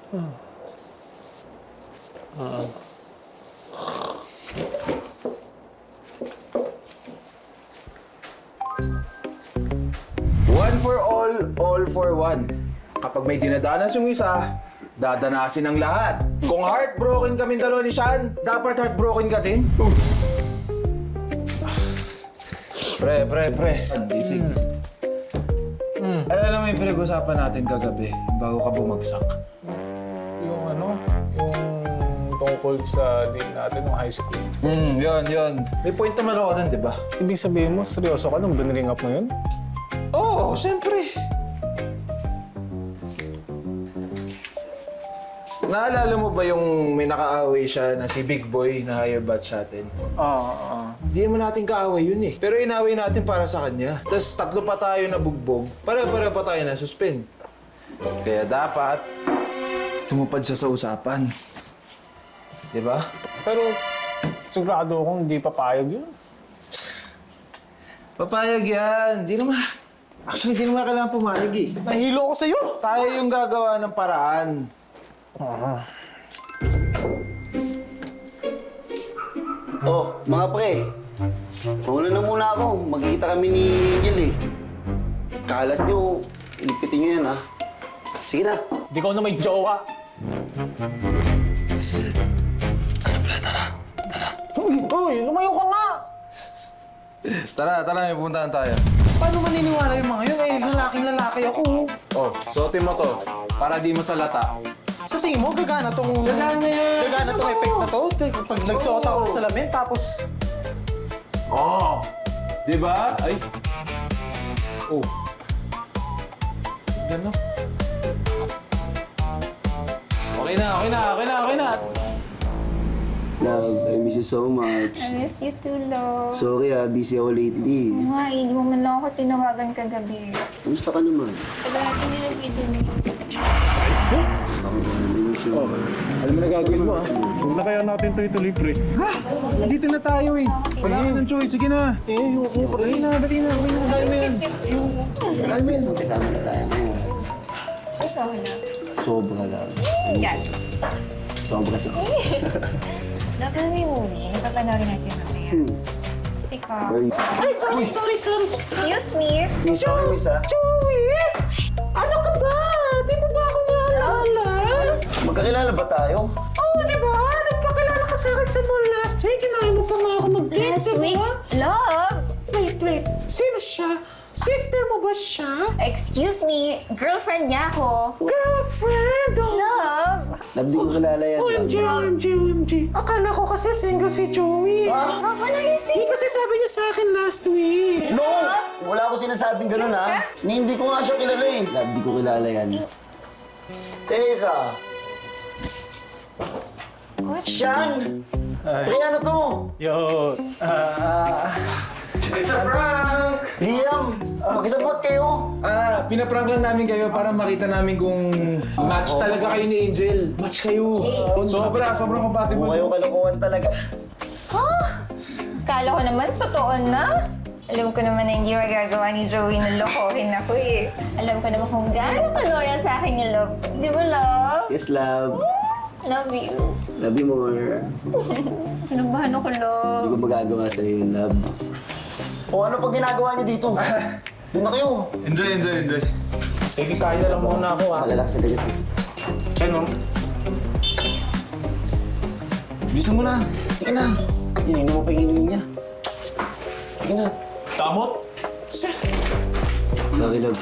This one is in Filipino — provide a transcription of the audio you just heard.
One for all for one. Kapag may dinadanas yung isa, dadanasin ang lahat. Kung heartbroken kami dalawa ni Sean, dapat heartbroken ka din. Pre. Gising. Alam mo yung pinag-usapan natin kagabi bago ka bumagsak? Yung tungkol sa deal natin ng high school. Yun. May point naman ako dun, di ba? Ibig sabihin mo, seryoso ka nung biniring up mo yun? Oo, siyempre. Naalala mo ba yung may nakaaway siya na si Big Boy na higher batch natin? Hindi naman natin kaaway yun eh. Pero inaway natin para sa kanya. Tapos 3 pa tayo na bugbog. Pare-pare pa tayo na suspend. Kaya dapat tumupad siya sa usapan. Diba? Pero sigurado akong hindi papayag yun. Papayag yan. Actually, di naman kailangan pumayag eh. Nahilo ako sa'yo! Tayo yung gagawa ng paraan. Oh, mga pre. Mauna na muna ako. Magkikita kami ni Angel eh. Kalat nyo. Ilipitin nyo yan ha. Sige na. Di ko na may jowa. Uy, lumayo ka nga! Tara, may puntahan tayo. Paano maniniwala yung mga yun? Lalaking-lalaki ako. Oh, suotin mo to. Para di mo salata. Sa tingin mo, gagana tong... Gagana yan! Gagana tong effect na to? Pag nagsuot ako ng salamin, tapos... Oh! Di ba? Ay. Oh. Gano? Okay na. Love, I miss you so much. I miss you too, love. Sorry busy ako lately. Nga, hindi mo man lang ako tinawagan kagabi. Kamusta ka naman? Tagal natin nilagay Ako ba? I miss you. Alam mo na gagawin mo, ha? Huwag na kaya natin ito pre. Dito na tayo eh. Wala ka ng choice. Sige na. Dali na. Dali mo yan. Kasama na tayo ngayon. Gusto ko na. Sobra lang. Gotcha. Sobra sa... Dapat may movie. Napapanoorin natin mamaya. Kasi ka... Very... Sorry. Excuse me? Miss ako, miss ha? Joey! Ano ka ba? Di mo ba ako maalala? Magkakilala ba tayo? Oo, di ba? Nagpakilala ka sa akin sa mall last week. Kinahin mo pa nga ako mag-date, Last di week? ba? Love! Wait. Sino siya? Sister mo ba siya? Excuse me? Girlfriend niya ako. Girlfriend! Oh. Love! Love, di ko kilala yan. OMG. Akala ko kasi single si Joey. Ha? Love, what are you saying? Kasi sabi niya sa akin last week. No! Wala ko sinasabing ganun ha. Hindi ko nga siya kilala eh. Love, di ko kilala yan. Teka. Sean! Pre, ano to? Yo, it's a prank! Liam! Makisabot kayo! Pinaprank lang namin kayo para makita namin kung match talaga kayo ni Angel. Match kayo. Sobrang compatible. Kayo kalokohan talaga. Kala ko naman, totoo na. Alam ko naman na hindi magagawa ni Joey na lokohin ako eh. Alam ko naman kung gaano ka loyal sa akin yung love. Di ba, love? Yes, love. Love you. Love you more. Pinabahan ako, love. Hindi ko magagawa sa'yo yung love. O ano pag ginagawa niyo dito? Doon na kayo. Enjoy. sige, kain na lang muna ako, ha? Malalakas na ganyan. Ano? Bilisan mo na. Sige na. Ininom mo pa yung ininom niya. Sige na. Damot? Sorry, love.